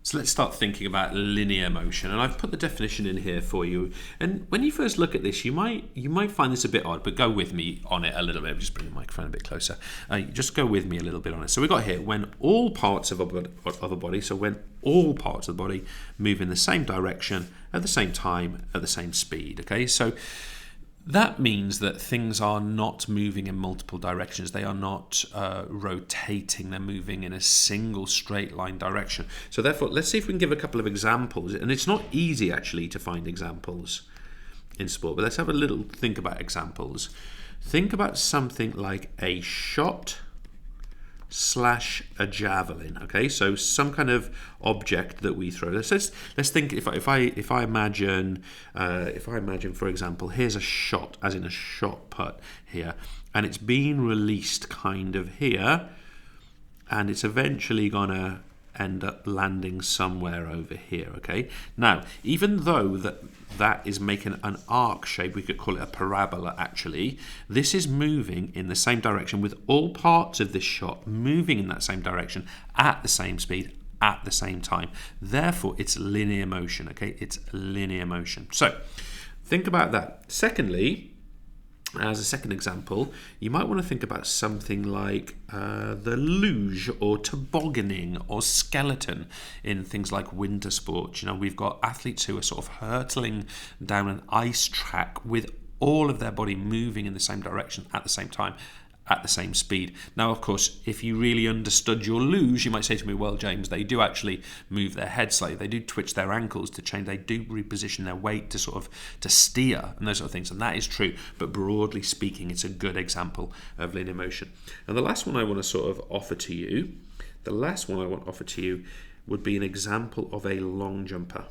So let's start thinking about linear motion, and I've put the definition in here for you. And when you first look at this, you might find this a bit odd, but go with me on it a little bit. Just bring the microphone a bit closer. Just go with me a little bit on it. So we've got here when all parts of a body, so when all parts of the body move in the same direction at the same time at the same speed. Okay, so that means that things are not moving in multiple directions. They are not rotating. They're moving in a single straight line direction. So therefore, let's see if we can give a couple of examples. And it's not easy, actually, to find examples in sport. But let's have a little think about examples. Think about something like a shot / a javelin. Okay, so some kind of object that we throw. Let's think. If I imagine, for example, here's a shot, as in a shot put here, and it's being released kind of here, and it's eventually gonna end up landing somewhere over here. Okay, now even though that is making an arc shape, we could call it a parabola. Actually, this is moving in the same direction, with all parts of this shot moving in that same direction at the same speed at the same time. Therefore, it's linear motion. Okay, it's linear motion. So think about that. Secondly, as a second example, you might want to think about something like the luge or tobogganing or skeleton in things like winter sports. You know, we've got athletes who are sort of hurtling down an ice track with all of their body moving in the same direction at the same time, at the same speed. Now, of course, if you really understood your luge, you might say to me, well, James, they do actually move their head slightly. They do twitch their ankles to change. They do reposition their weight to steer and those sort of things. And that is true. But broadly speaking, it's a good example of linear motion. And the last one I want to sort of offer to you, would be an example of a long jumper.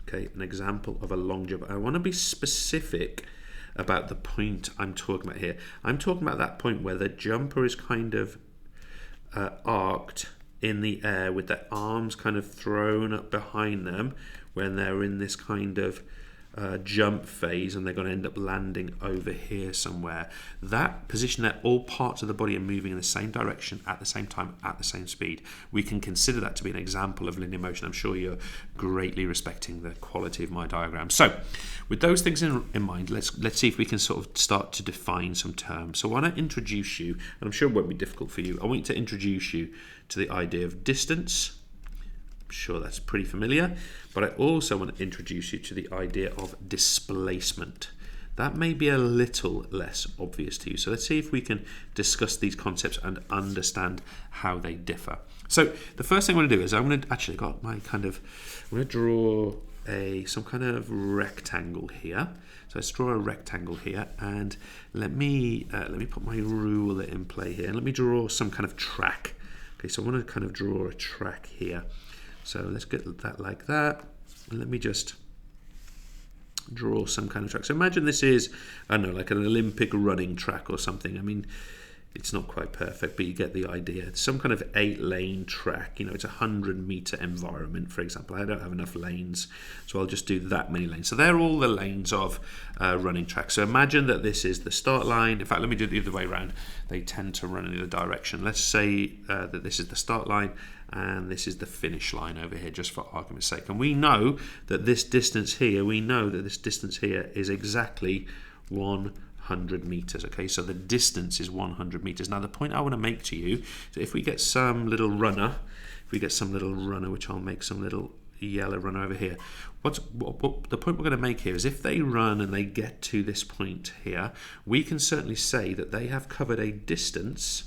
Okay, an example of a long jumper. I want to be specific about the point I'm talking about here. I'm talking about that point where the jumper is kind of arced in the air with their arms kind of thrown up behind them when they're in this kind of jump phase, and they're going to end up landing over here somewhere. That position there, all parts of the body are moving in the same direction at the same time at the same speed. We can consider that to be an example of linear motion. I'm sure you're greatly respecting the quality of my diagram. So with those things in mind, let's see if we can sort of start to define some terms. So I want to introduce you, and I'm sure it won't be difficult for you, I want to introduce you to the idea of distance. I'm sure that's pretty familiar, but I also want to introduce you to the idea of displacement. That may be a little less obvious to you. So let's see if we can discuss these concepts and understand how they differ. So the first thing I'm going to do is I'm going to draw some kind of rectangle here. So let's draw a rectangle here, and let me put my ruler in play here, and let me draw some kind of track. Okay, so I want to kind of draw a track here. So let's get that like that. And let me just draw some kind of track. So imagine this is, I don't know, like an Olympic running track or something. I mean, it's not quite perfect, but you get the idea. It's some kind of 8-lane track. You know, it's a 100-meter environment, for example. I don't have enough lanes, so I'll just do that many lanes. So they're all the lanes of running track. So imagine that this is the start line. In fact, let me do it the other way around. They tend to run in the other direction. Let's say that this is the start line, and this is the finish line over here, just for argument's sake. And we know that this distance here, is exactly 100 meters. Okay, so the distance is 100 meters. Now, the point I want to make to you, so if we get some little runner, which I'll make some little yellow runner over here. What the point we're going to make here is if they run and they get to this point here, we can certainly say that they have covered a distance.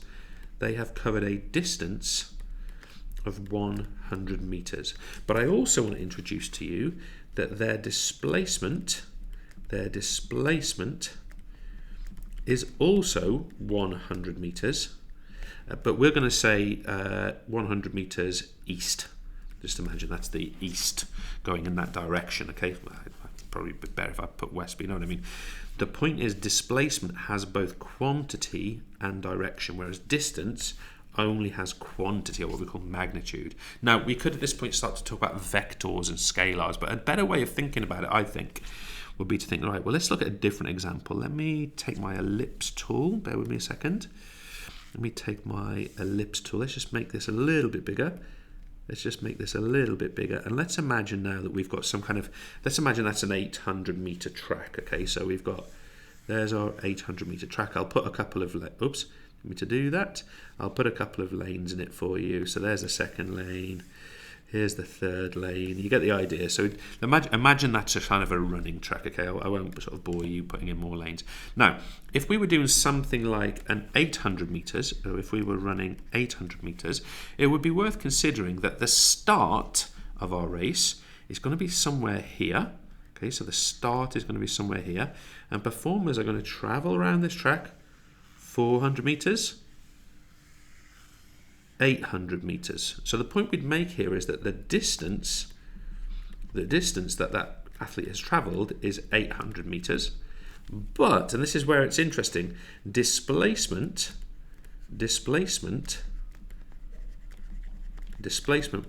Of 100 meters. But I also want to introduce to you that their displacement is also 100 meters, but we're going to say 100 meters east. Just imagine that's the east going in that direction. Okay, probably be better if I put west, but you know what I mean. The point is displacement has both quantity and direction, whereas distance only has quantity, or what we call magnitude. Now, we could at this point start to talk about vectors and scalars, but a better way of thinking about it, I think, would be to think, right, well, let's look at a different example. Let me take my ellipse tool. Bear with me a second. Let me take my ellipse tool. Let's just make this a little bit bigger. Let's just make this a little bit bigger. And let's imagine now that we've got some kind of, let's imagine that's an 800 meter track. Okay, so we've got, there's our 800 meter track. I'll put a couple of, oops, me to do that. I'll put a couple of lanes in it for you. So there's the second lane. Here's the third lane. You get the idea. So imagine that's a kind of a running track. Okay, I won't sort of bore you putting in more lanes. Now, if we were doing something like an 800 meters, or if we were running 800 meters, it would be worth considering that the start of our race is going to be somewhere here. Okay, so the start is going to be somewhere here, and performers are going to travel around this track 400 meters, 800 meters. So the point we'd make here is that the distance that athlete has traveled is 800 meters. But, and this is where it's interesting, displacement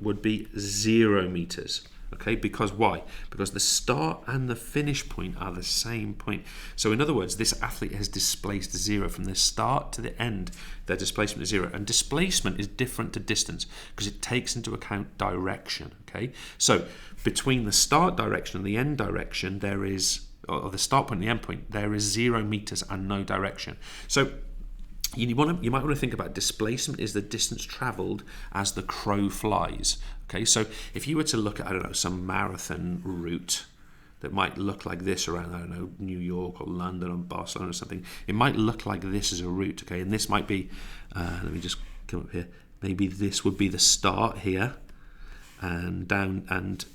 would be 0 meters. Okay, because why? Because the start and the finish point are the same point. So in other words, this athlete has displaced 0 from the start to the end. Their displacement is 0, and displacement is different to distance because it takes into account direction. Okay, so between the start direction and the end direction, there is, or the start point and the end point, there is 0 meters and no direction. So you might want to think about displacement is the distance traveled as the crow flies. Okay, so if you were to look at, I don't know, some marathon route that might look like this around, I don't know, New York or London or Barcelona or something, it might look like this as a route. Okay, and this might be, let me just come up here, maybe this would be the start here, and down, and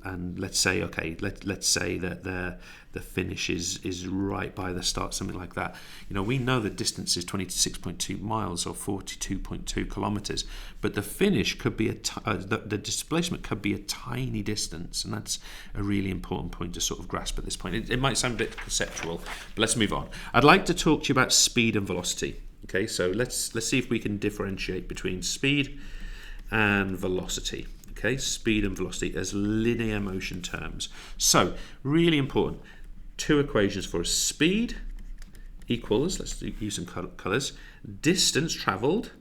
and let's say, okay, let's say that the finish is right by the start, something like that. We know the distance is 26.2 miles or 42.2 kilometers, but the finish could be the displacement could be a tiny distance, and that's a really important point to sort of grasp at this point. It might sound a bit conceptual, but let's move on. I'd like to talk to you about speed and velocity. Okay, so let's see if we can differentiate between speed and velocity. Okay, speed and velocity as linear motion terms. So, really important. 2 equations for us. Speed equals, let's use some colours, distance travelled.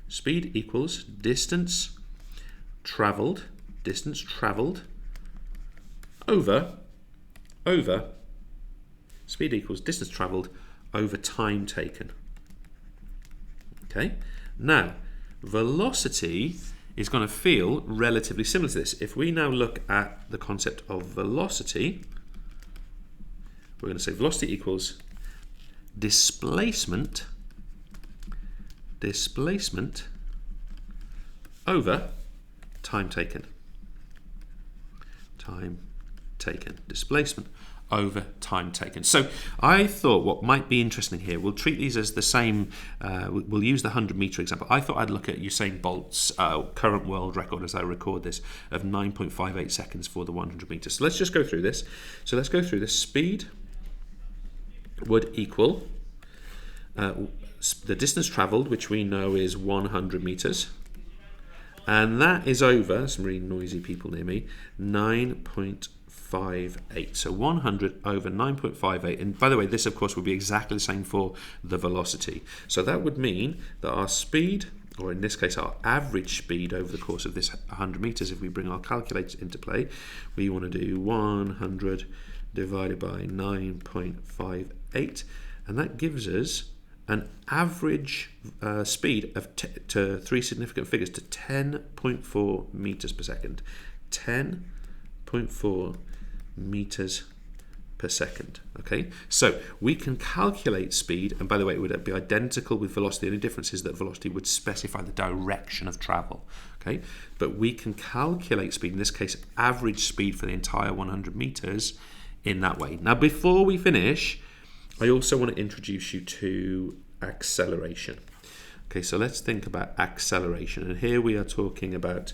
Speed equals distance travelled over, speed equals distance travelled over time taken. Okay, now velocity is going to feel relatively similar to this. If we now look at the concept of velocity, we're going to say velocity equals displacement over time taken. Displacement over time taken. So I thought what might be interesting here, we'll treat these as the same, we'll use the 100 meter example. I thought I'd look at Usain Bolt's current world record as I record this of 9.58 seconds for the 100 meters. So let's just go through this. So let's go through this. Speed would equal the distance traveled, which we know is 100 meters. And that is over, some really noisy people near me, 9.58. So 100 over 9.58. And by the way, this of course would be exactly the same for the velocity. So that would mean that our speed, or in this case our average speed over the course of this 100 meters, if we bring our calculator into play, we want to do 100 divided by 9.58, and that gives us an average speed of to 3 significant figures to 10.4 meters per second. 10.4 meters per second. Okay, so we can calculate speed, and by the way, it would be identical with velocity. The only difference is that velocity would specify the direction of travel. Okay, but we can calculate speed, in this case average speed for the entire 100 meters, in that way. Now before we finish, I also want to introduce you to acceleration. Okay, so let's think about acceleration, and here we are talking about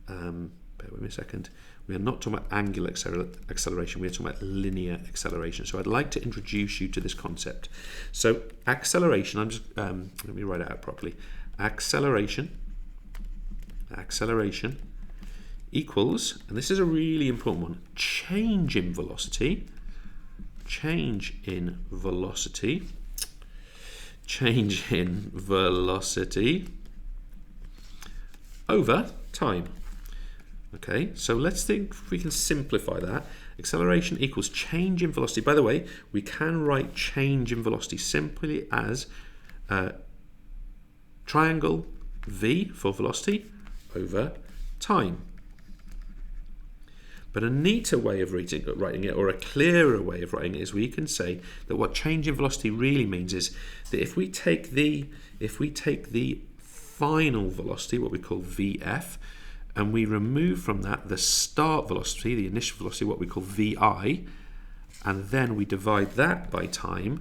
bear with me a second. We are not talking about angular acceleration, we are talking about linear acceleration. So I'd like to introduce you to this concept. So acceleration, I'm just let me write it out properly. Acceleration equals, and this is a really important one, change in velocity over time. Okay, so let's think if we can simplify that. Acceleration equals change in velocity. By the way, we can write change in velocity simply as triangle v for velocity over time. But a neater way of writing it, or a clearer way of writing it, is we can say that what change in velocity really means is that if we take the final velocity, what we call VF, and we remove from that the start velocity, the initial velocity, what we call VI, and then we divide that by time,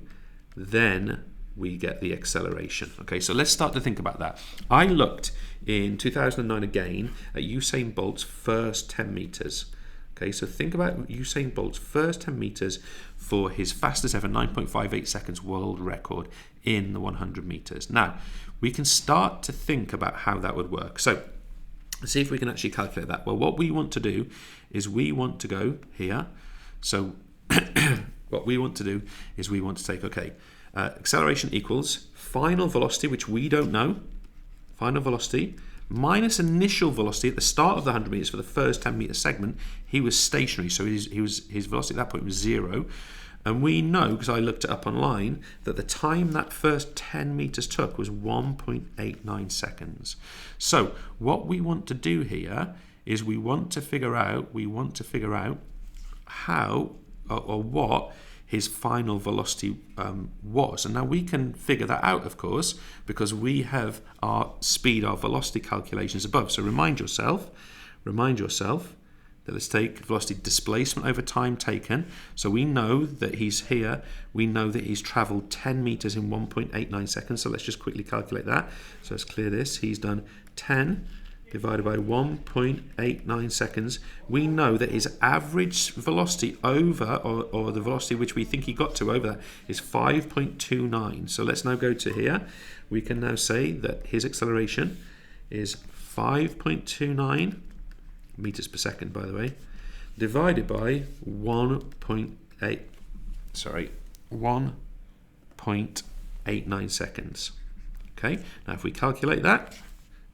then we get the acceleration. Okay, so let's start to think about that. I looked in 2009 again at Usain Bolt's first 10 meters. Okay, so think about Usain Bolt's first 10 meters for his fastest ever 9.58 seconds world record in the 100 meters. Now, we can start to think about how that would work. So let's see if we can actually calculate that. Well, what we want to do is we want to go here. So what we want to do is we want to take, acceleration equals final velocity, which we don't know, final velocity, minus initial velocity at the start of the 100 meters for the first 10 meter segment. He was stationary, so his velocity at that point was 0. And we know, because I looked it up online, that the time that first 10 meters took was 1.89 seconds. So what we want to do here is we want to figure out how or what his final velocity was. And now we can figure that out, of course, because we have our speed, our velocity calculations above. So remind yourself that let's take velocity displacement over time taken. So we know that he's here. We know that he's traveled 10 meters in 1.89 seconds. So let's just quickly calculate that. So let's clear this. He's done 10 divided by 1.89 seconds. We know that his average velocity over, or the velocity which we think he got to over that, is 5.29. So let's now go to here. We can now say that his acceleration is 5.29 meters per second, by the way, divided by 1.89 seconds. Okay, now if we calculate that,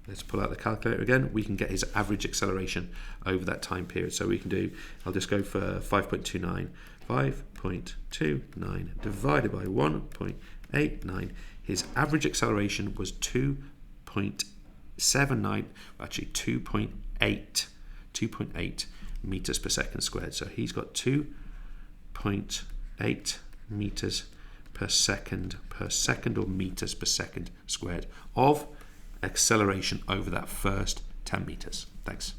let's pull out the calculator again, we can get his average acceleration over that time period. So we can do, I'll just go for 5.29. 5.29 divided by 1.89. His average acceleration was 2.79, actually 2.8 meters per second squared. So he's got 2.8 meters per second or meters per second squared of acceleration over that first 10 meters. Thanks.